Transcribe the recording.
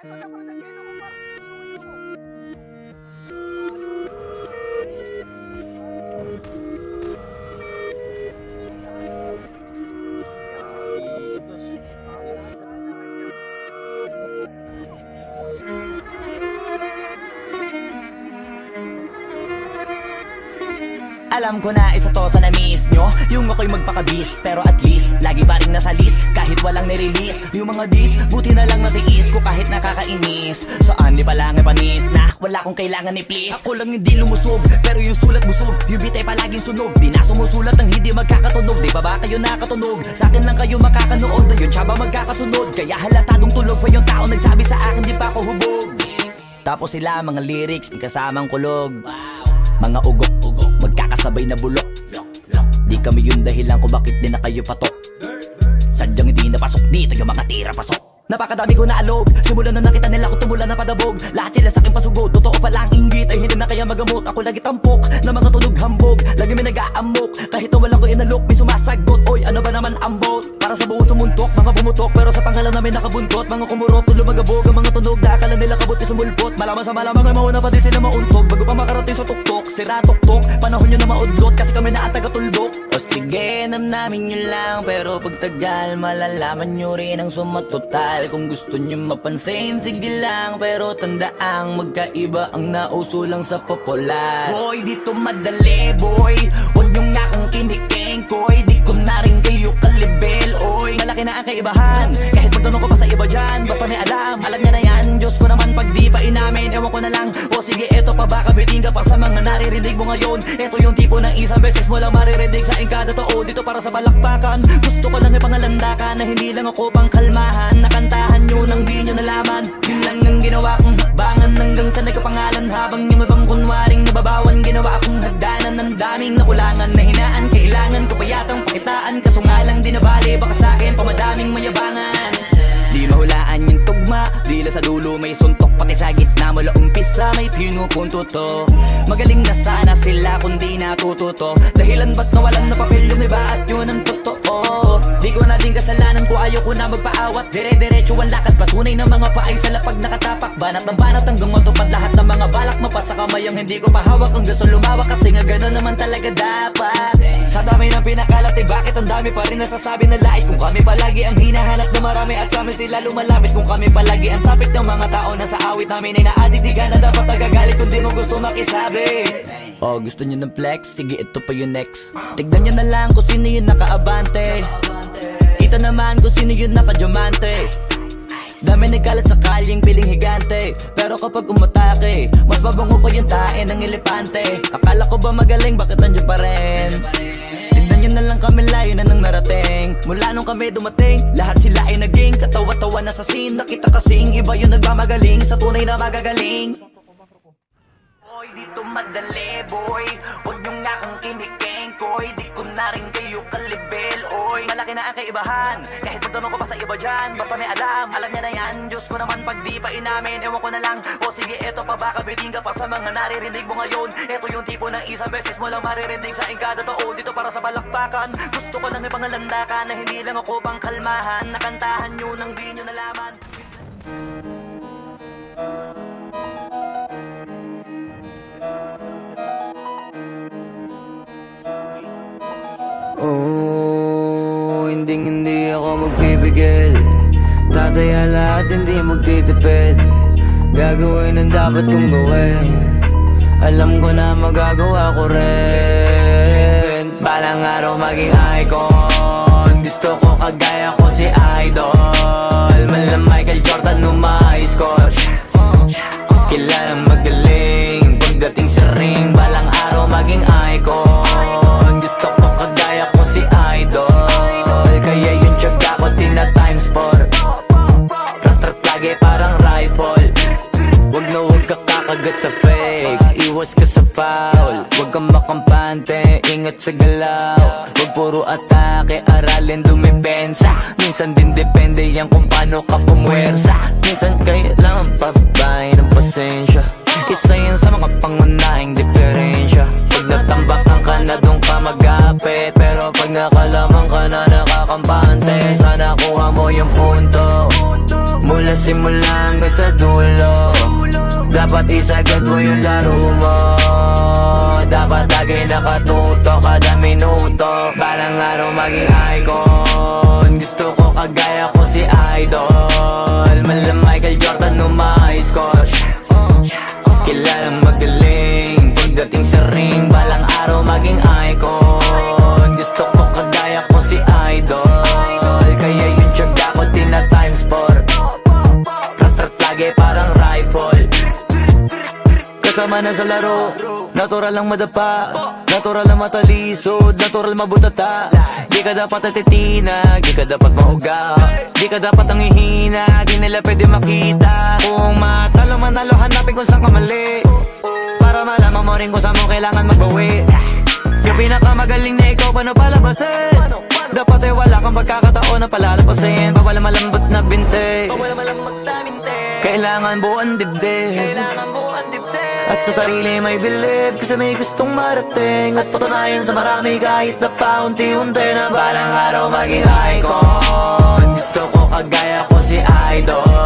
Alam ko na isa to sa na-miss nyo, yung ako'y magpakabis, pero at least lagi pa rin nasa list, kahit walang nirelease. Yung mga dis, buti na lang natiis ko kahit nakakainis. Saan di pa lang ay panis na wala kong kailangan ni please. Ako lang hindi lumusog, pero yung sulat busog, yung bitay palaging sunog. Di na sumusulat ng hindi magkakatunog, di ba ba kayo nakatunog? Sa akin lang kayo makakanood, na yun siya ba magkakasunod? Kaya halatadong tulog pa yung tao nagsabi sa akin di pa ako hubog. Tapos sila mga lyrics, may kasamang kulog, mga ugok-ugok, magkakasabay na bulok. Di kami yung dahilan kung bakit di na kayo patok. Sadyang hindi napasok dito yung mga tira pasok. Napakadami ko na alog, simulan na nakita nila ko tumula na padabog. Lahat sila sa akin pasugod, totoo palang inggit ay hindi na kaya magamot. Ako lagi tampok, na mga tunog hambog, lagi may nag-aamok, kahit na wala ko inalok, may sumasagot. Oy, ano ba naman ang bot? Para sa buong sumuntok, mga bumutok, pero sa pangalan namin nakabuntot. Mga kumurot, tulo magabog, ang mga tunog, nakakala nila kabuti sumulpot. Malaman sa malamang ay mauna pa din sila mauntog, bago pa makarating sa tuktok, sira tuktok, panahon nyo na maudlot, kasi kami na taga-tuldok. O sige, namnamin nyo lang, pero pagtagal malalaman nyo rin ang sumatotal. Kung gusto nyo mapansin, sige lang, pero tandaang magkaiba ang nauso lang sa popular. Boy, dito madali, boy, huwag nyo nga akong kiniking, koy. Di ko na rin kayo kalibel, oy. Malaki na ang kaibahan, kahit magtanong ko pa sa iba dyan, basta may alam niya na yan. Diyos ko naman pag di pa inamin, ewan ko na lang. O sige, eto pa ba, kabiting ka pa sa mga naririnig mo ngayon. Eto yung tipo ng isang beses mo lang maririnig sa kada tao. Dito para sa balakbakan, gusto ko lang ipangalandakan na hindi lang ako pang kalmahan. Nakantahan nyo nang di nyo nalaman, yun lang ang ginawa kong hakbangan. Hanggang sa nagkapangalan, habang yung ibang kunwaring nababawan, ginawa akong hagdanan ng daming nakulangan na hinaan. Kailangan ko pa yatang pakitaan, kaso nga lang di nabali, baka sa akin pamadaming mayabangan. Di mahulaan yung tugma, dila sa dulo may suntok, pati sa gitna mula umpisa may pinupunto to. Magaling na sana sila kung di natututo, dahilan ba't nawalan na papel yung iba at yun ang totoo. Di ko na din kasalanan ko, ayaw ko na magpaawat, dire-diretso ang lakad, patunay ng mga paay sa lapag nakatapak. Banat ng banat hanggang matupad lahat ng mga balak, mapasa kamay ang hindi ko pahawak. Ang gusto lumawak kasi nga gano'n naman talaga dapat. Sa dami ng pinakalat, eh bakit ang dami pa rin nasasabi na lait? Kung kami palagi ang hinahanap na marami at sa amin sila lumalapit. Kung kami palagi ang topic ng mga tao na sa awit namin ay na-addict, di ka na dapat nagagalit kung di mo gusto makisabi. Oh, gusto nyo ng flex? Sige, ito pa yung next. Tignan nyo na lang kung sino yung nakaabante, kita naman kung sino yung nakadiamante. Dami nagkalat sa kalyeng piling higante, pero kapag umatake, mas mabango pa yung tae ng elepante. Akala ko ba magaling, bakit nandiyan pa rin? Tignan nyo na lang kami, layo na nang narating. Mula nung kami dumating, lahat sila ay naging katawa-tawa na sa scene. Nakita kasing iba yung nagmamagaling sa tunay na magagaling. Boy, dito madali, boy, huwag nyo nga akong kiniking, koy. Di ko na rin kayo kalibel, oy. Malaki na ang kaibahan, kahit magtanong ko pa sa iba dyan, basta may alam niya na yan. Diyos ko naman pag di pa inamin, ewan ko na lang. O sige, eto pa ba, kabiting ka pa sa mga naririnig mo ngayon. Eto yung tipo ng isang beses mo lang maririnig sa kada tao. Dito para sa balakbakan, gusto ko lang ipangalandakan na hindi lang ako pang kalmahan. Nakantahan nyo nang di nyo nalaman. Oh, hindi ako magpipigil. Tataya lahat, hindi magtitipid. Gagawin ang dapat kong gawin. Alam ko na magagawa ko rin. Balang araw maging icon. Gusto ko kagaya ko si Idol. Mala Michael Jordan nung high school. Kilalang magaling pagdating sa ring. Balang araw maging icon. Gusto ko kagaya ko si Idol. Kaya yung tiyaga ko tina-times 4. Rat-rat lagi parang rifle. Wag na wag ka kakagat sa fake, iwas ka sa foul. Wag kang makampante, ingat sa galaw. Wag puro atake, aralin dumipensa. Minsan din depende yan kung paano ka pumwersa. Minsan kailangan pabay ng pasensya. Isa yan sa mga pangunahing diferensya. Pag natambakan ka na doon ka mag-apit, pero pag nakalamang ka na nakakampante, sana kuha mo yung punto. Mula mula simula hanggang sa dulo. Dapat isagad mo yung laro mo. Dapat lagi nakatuto kada minuto. Balang araw maging icon. Gusto ko kagaya ko si Idol. Mala Michael Jordan no ma-high score. Kilalang magaling pagdating sa ring. Balang araw maging icon. Gusto ko kagaya ko si Idol. Kaya yung tiyaga ko tina-times 4. Rat-rat lagi parang rifle. Kasama na sa laro, natural lang madapa, natural lang matalisod, natural mabutata. Di ka dapat atitina, di ka dapat mauga, di ka dapat ang ihina, di nila pwede makita. Kung matalo manalo, hanapin kung saan ka mali, para malaman mo rin kung saan mo kailangan magbawi. Yung pinakamagaling na ikaw, paano palabasin? Dapat ay wala kang pagkakataon na palalapasin. Bawal malambot na binte, kailangan buuan dibdib. At sa sarili may believe, kasi may gustong marating. At patunayan sa marami kahit na paunti-unti, na balang araw maging icon. Gusto ko kagaya ko si Idol.